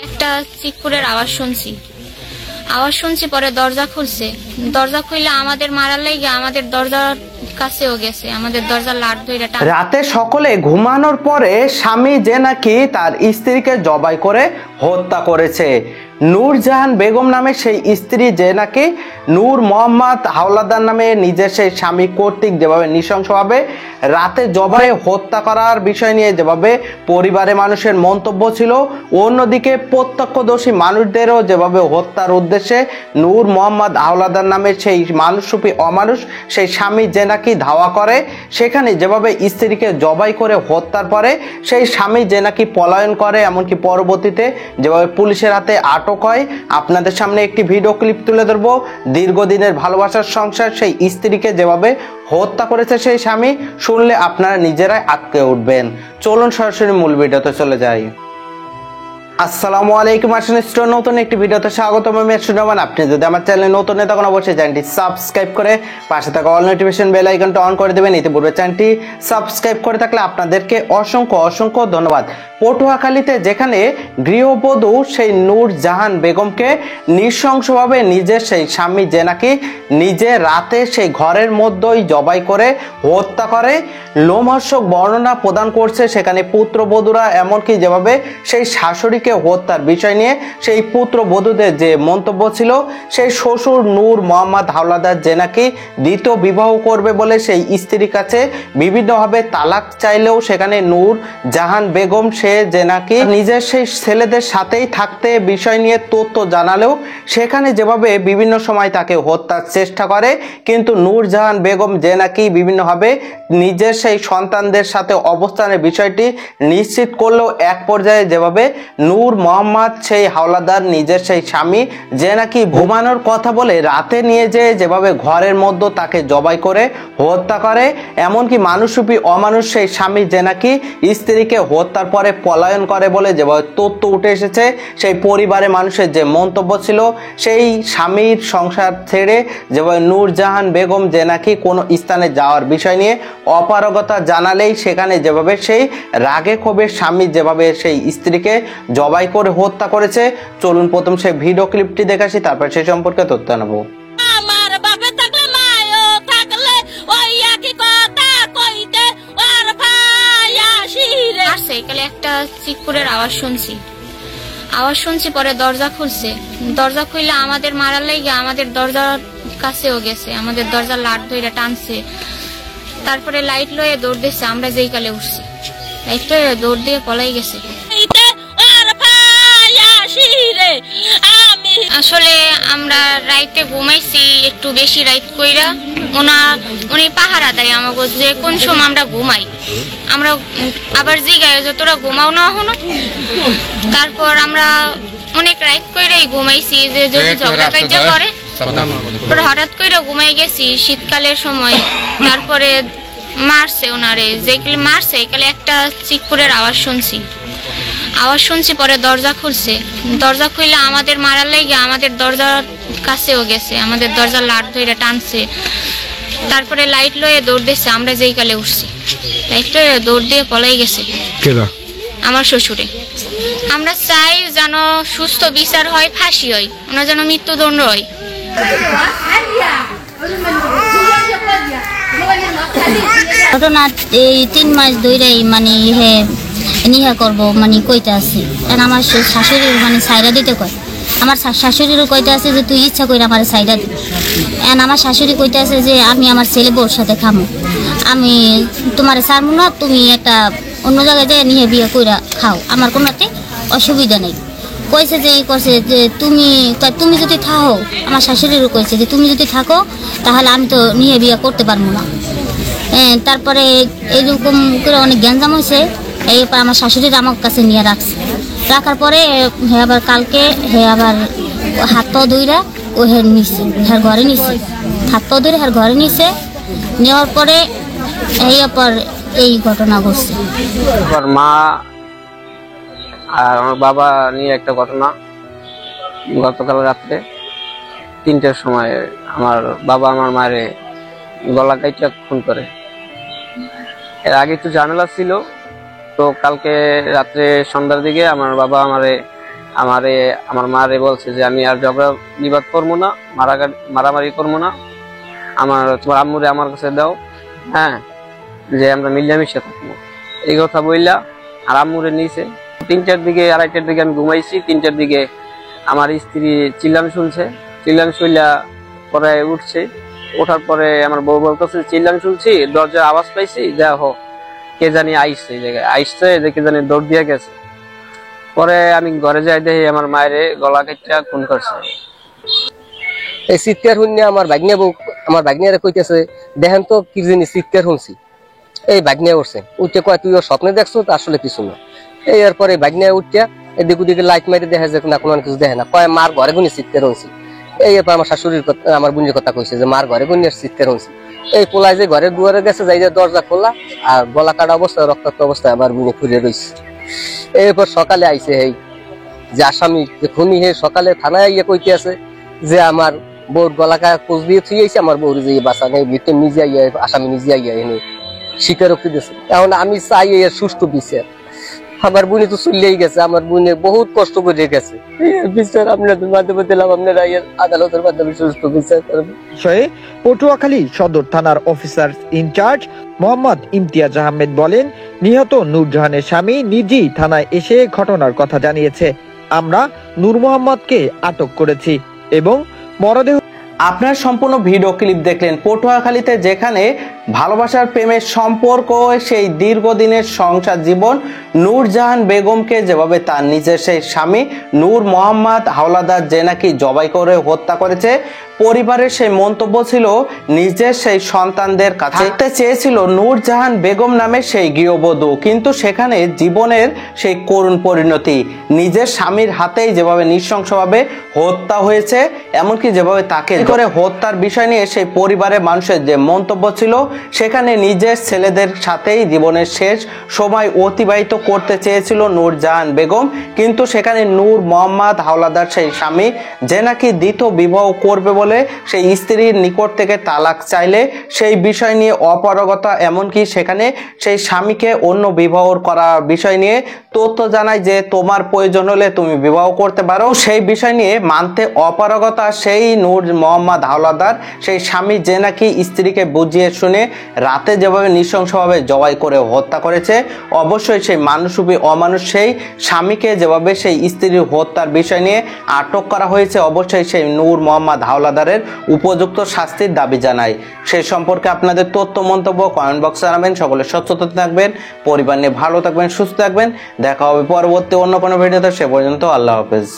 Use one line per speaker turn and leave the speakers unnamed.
একটা চিকুরের আওয়াজ শুনছি পরে দরজা খুলছে। দরজা খুললে আমাদের মারার লাগে আমাদের দরজার কাছেও গেছে, আমাদের দরজার লাট ধরে টান।
রাতে সকলে ঘুমানোর পরে স্বামী যে নাকি তার স্ত্রীকে জবাই করে হত্যা করেছে। নূরজাহান বেগম নামে সেই স্ত্রী যে নাকি নূর মোহাম্মদ হাওলাদার নামে নিজের সেই স্বামী কর্তৃক যেভাবে নৃশংসভাবে রাতে জবাই হত্যা করার বিষয় নিয়ে যেভাবে পরিবারের মানুষের মন্তব্য ছিল, অন্যদিকে প্রত্যক্ষদর্শী মানুষদেরও যেভাবে হত্যার উদ্দেশ্যে নূর মোহাম্মদ হাওলাদার নামে সেই মানুষরূপী অমানুষ সেই স্বামী যে নাকি ধাওয়া করে, সেখানে যেভাবে স্ত্রীকে জবাই করে হত্যার পরে সেই স্বামী যে নাকি পলায়ন করে, এমনকি পরবর্তীতে যেভাবে পুলিশের হাতে আটক হয়। আপনাদের সামনে একটি ভিডিও ক্লিপ তুলে ধরবো। দীর্ঘদিনের ভালোবাসার সংসার সেই স্ত্রীকে যেভাবে হত্যা করেছে সেই স্বামী, শুনলে আপনারা নিজেরাই আটকে উঠবেন। চলুন সরাসরি মূল ভিডিওতে চলে যাই। আসসালামু আলাইকুম, নতুন একটি ভিডিওতে স্বাগতম। আমি সুনমান। আপনি যদি আমার চ্যানেলে নতুন হয়ে থাকেন অবশ্যই চ্যানেলটি সাবস্ক্রাইব করে পাশে থাকা অল নোটিফিকেশন বেল আইকনটা অন করে দেবেন। ইতিপূর্বে চ্যানেলটি সাবস্ক্রাইব করে থাকলে আপনাদেরকে অসংখ্য ধন্যবাদ। পটুয়াখালীতে যেখানে গৃহবধূ সেই নূরজাহান বেগমকে নৃশংসভাবে নিজের সেই স্বামী যে নাকি নিজে রাতে সেই ঘরের মধ্যেই জবাই করে হত্যা করে, লোমহর্ষক বর্ণনা প্রদান করছে সেখানে পুত্রবধূরা, এমনকি যেভাবে সেই শাশুড়িকে হত্যার বিষয় নিয়ে সেই পুত্রবধূদের যে মন্তব্য ছিল, সেই শ্বশুর নূর মোহাম্মদ হাওলাদার যে নাকি দ্বিতীয় বিবাহ করবে বলে সেই স্ত্রীর কাছে বিভিন্নভাবে তালাক চাইলেও সেখানে নূরজাহান বেগম সে যে নাকি নিজের সেই ছেলেদের সাথেই থাকতে বিষয় নিয়ে তথ্য জানালেও সেখানে যেভাবে বিভিন্ন সময় তাকে হত্যার চেষ্টা করে, কিন্তু নূরজাহান বেগম যে নাকি বিভিন্নভাবে নিজের সেই সন্তানদের সাথে অবস্থানের বিষয়টি নিশ্চিত করলেও এক পর্যায়ে যেভাবে নূর মোহাম্মদ সেই হাওলাদার নিজের সেই স্বামী যে নাকি ঘুমানোর কথা বলে রাতে নিয়ে যেভাবে ঘরের মধ্যে তাকে জবাই করে হত্যা করে, এমনকি মানুষরূপী অমানুষ সেই স্বামী যে নাকি স্ত্রীকে হত্যার পরে পলায়ন করে বলে যেভাবে তথ্য উঠে এসেছে, সেই পরিবারের মানুষের যে মন্তব্য ছিল, সেই স্বামীর সংসার ছেড়ে যেভাবে নূরজাহান বেগম যে নাকি কোনো স্থানে যাওয়ার বিষয় নিয়ে অপারগতা জানালেই সেখানে যেভাবে সেই রাগে ক্ষোভে স্বামী যেভাবে সেই স্ত্রীকে জবাই করে হত্যা করেছে। চলুন প্রথম সেই ভিডিও ক্লিপটি দেখাচ্ছি, তারপর সেই সম্পর্কে তথ্য নেব।
একটা চিকুরের আওয়াজ শুনছি পরে দরজা খুলছে। দরজা খুললে আমাদের মারার লাগে আমাদের দরজার কাছেও গেছে, আমাদের দরজার লাট ধরে টানছে। তারপরে লাইট লয়ে দৌড় দিচ্ছে, আমরা যেই কালে উঠছি লাইট লয়ে দৌড় দিয়ে পলাই গেছে। আসলে আমরা রাইতে ঘুমাইছি একটু বেশি রাইত কইরা, উনি পাহারা দেয় আমাকে যে কোন সময় আমরা ঘুমাই। আমরা আবার জিগায় যে তোরা ঘুমাও না হনো। তারপর আমরা অনেক রাইত কইরাই ঘুমাইছি যে যদি ঝগড়া কাইজা করে, হঠাৎ করে ঘুমাই গেছি শীতকালের সময়। তারপরে মারছে ওনারে, যেগুলি মারছে একালে একটা চিকুরের আওয়াজ শুনছি পরে দরজা খুলছে। দরজা খুললে আমাদের মারার লাগে আমাদের দরজার কাছেও গেছে, আমাদের দরজার লাট ধরে টানছে। তারপরে লাইট লয়ে দৌড় দিচ্ছে, আমরা যেই কালে উঠছি লাইট লয়ে দৌড় দিয়ে পলাই গেছে আমার শ্বশুরে। আমরা চাই যেন সুস্থ বিচার হয়, ফাঁসি হয়, ওনার যেন মৃত্যুদণ্ড হয়।
ঘটনা এই 3 মাস ধরেই মানে নিহা করব মানে কইতে আছে। আমার শাশুড়ির মানে সাইরা দিতে কয়, আমার শাশুড়িরও কইতে আছে যে তুই ইচ্ছা করে আমার সাইরা দি। আমার শাশুড়ি কইতে আছে যে আমি আমার ছেলে বউর সাথে খামো, আমি তোমার ছাড়বো না, তুমি একটা অন্য জায়গায় যেয়ে নিয়ে বিয়ে কইরা খাও, আমার কোনোতে অসুবিধা নেই। কইছে যে করছে যে তুমি যদি থাকো, আমার শাশুড়িরও কইছে যে তুমি যদি থাকো তাহলে আমি তো নিয়ে বিয়ে করতে পারবো না। তারপরে এইরকম করে অনেক গ্যাঞ্জাম হয়েছে। এইবার আমার শাশুড়ির আমার কাছে নিয়ে রাখার পরে আবার কালকে আবার হাত পা ধইরা ও নিছে, ঘরে নিছে, হাত পা ধরে ঘরে নিছে। নেওয়ার পরে এই ঘটনা ঘটছে।
মা আর আমার বাবা নিয়ে একটা ঘটনা। গতকাল রাত্রে 3টার সময় আমার বাবা আমার মায়ের গলা কাইটা খুন করে। এর আগে একটু ঝামেলা ছিল, তো কালকে রাত্রে সন্ধ্যার দিকে আমার বাবা আমারে আমার মারে বলছে যে আমি আর ঝগড়া বিবাদ করবো না, মারামারি করবো না, তোমার আম্মুরে আমার কাছে দাও, হ্যাঁ, যে আমরা মিলামিশা থাকবো, এই কথা বললা। আর আম্মুরে নিয়েছে। 3টার দিকে 2:30টার দিকে আমি ঘুমাইছি। 3টার দিকে আমার স্ত্রী চিল্লান শুনছে, চিল্লান শুনলা পরে উঠছে। ওঠার পরে আমার বউ বলতেছে চিল্লান শুনছি, দরজার আওয়াজ পাইছি, দেখো কে জানি আইসছে, এই জায়গায় আইসছে, কে জানি দৌড় দিয়ে গেছে। পরে আমি ঘরে যাই, দেখি আমার মায়ের গলা কেটে খুন করছে।
এই চিৎকার শুনে আমার ভাগ্নিয়ারে কইতেছে, দেখেন তো কি জিনিস চিৎকার শুনছি। এই ভাগ্নিয়া উঠছে, উঠে কয় তুই ওর স্বপ্নে দেখছো, তো আসলে কিছু না। এই এরপরে ভাগ্নিয়া উঠিয়া এদিক ওদিকে লাইট মারি দেখা যায় না, কোনো কিছু দেখে না। কয় মার ঘরে গুনি চিৎকার শুনছি। এই এরপর আমার শাশুড়ির কথা, আমার বোনের কথা কইছে যে মার ঘরে গুনি চিৎকার শুনছি। এই পোলায় যে ঘরের দুয়ারে গেছে, যাই যে দরজা খোলা আর গলা কাটা অবস্থায়, রক্তাক্ত অবস্থায় আমার বোনে ঘুরে রয়েছে। এরপর সকালে আইছে এই যে আসামি যে খুনি, হে সকালে থানায় ইয়ে কইতে আছে যে আমার বউর গলাকা কোচ দিয়ে থুইছে, আমার বউর যে বাসা নেই ভিতরে নিজে আইয়া, আসামি নিজে আইয়া এনে স্বীকারোক্তি দিয়েছে। এখন আমি চাই এর সুষ্ঠু বিচার। আমার বোনে তো চলেই গেছে, আমার বোনে বহুত কষ্ট করে গেছে। বিচার আপনাদের মাধ্যমে দিলাম, আপনারা এর আদালতের মাধ্যমে সুষ্ঠু বিচার করবেন।
বিষয়ে পটুয়াখালী সদর থানার অফিসার ইনচার্জ মোহাম্মদ ইমতিয়াজ আহমেদ বলেন, নিহত নূরজাহানের স্বামী নিজেই থানায় এসে ঘটনার কথা জানিয়েছে। আমরা নূর মোহাম্মদকে আটক করেছি এবং মরদেহ।
আপনার সম্পূর্ণ ভিডিও ক্লিপ দেখলেন। পটুয়াখালীতে যেখানে ভালোবাসার প্রেমের সম্পর্ক, সেই দীর্ঘদিনের সংসার জীবন, নূরজাহান বেগমকে যেভাবে তার নিজের সেই স্বামী নূর মোহাম্মদ হাওলাদার যে নাকি জবাই করে হত্যা করেছে, পরিবারের সেই মন্তব্য ছিল নিজের সেই সন্তানদের কাছে থাকতে চেয়েছিল নূরজাহান বেগম নামে সেই গৃহবধূ, কিন্তু সেখানে জীবনের সেই করুণ পরিণতি, নিজের স্বামীর হাতেই যেভাবে নৃশংসভাবে হত্যা হয়েছে, এমনকি যেভাবে তাকে করে হত্যার বিষয় নিয়ে সেই পরিবারের মানুষের যে মন্তব্য ছিল, সেখানে নিজের ছেলেদের সাথেই জীবনের শেষ সময় অতিবাহিত করতে চেয়েছিল নূরজাহান বেগম, কিন্তু সেখানে নূর মোহাম্মদ হাওলাদার সেই স্বামী যে নাকি দ্বিতীয় বিবাহ করবে বলে সেই স্ত্রীর নিকট থেকে তালাক চাইলে সেই বিষয় নিয়ে অপারগতা, এমনকি সেখানে সেই স্বামীকে অন্য বিবাহ করার বিষয় নিয়ে তথ্য জানায় যে তোমার প্রয়োজন হলে তুমি বিবাহ করতে পারো, সেই বিষয় নিয়ে মানতে অপারগতা সেই নূর মোহাম্মদ হাওলাদার সেই স্বামী যে নাকি স্ত্রীকে বুঝিয়ে শুনে রাতে যেভাবে নৃশংসভাবে জবাই করে হত্যা করেছে, অবশ্যই সেই মানুষরূপী অমানুষ সেই স্বামীকে যেভাবে সেই স্ত্রীর হত্যার বিষয় নিয়ে আটক করা হয়েছে, অবশ্যই সেই নূর মোহাম্মদ হাওলাদারের উপযুক্ত শাস্তির দাবি জানায়। সেই সম্পর্কে আপনাদের তথ্য মন্তব্য কমেন্ট বক্সে জানাবেন। সকলে সচেতন থাকবেন, পরিবার নিয়ে ভালো থাকবেন, সুস্থ থাকবেন। দেখা হবে পরবর্তী অন্য কোনো ভিডিওতে। সে পর্যন্ত আল্লাহ হাফেজ।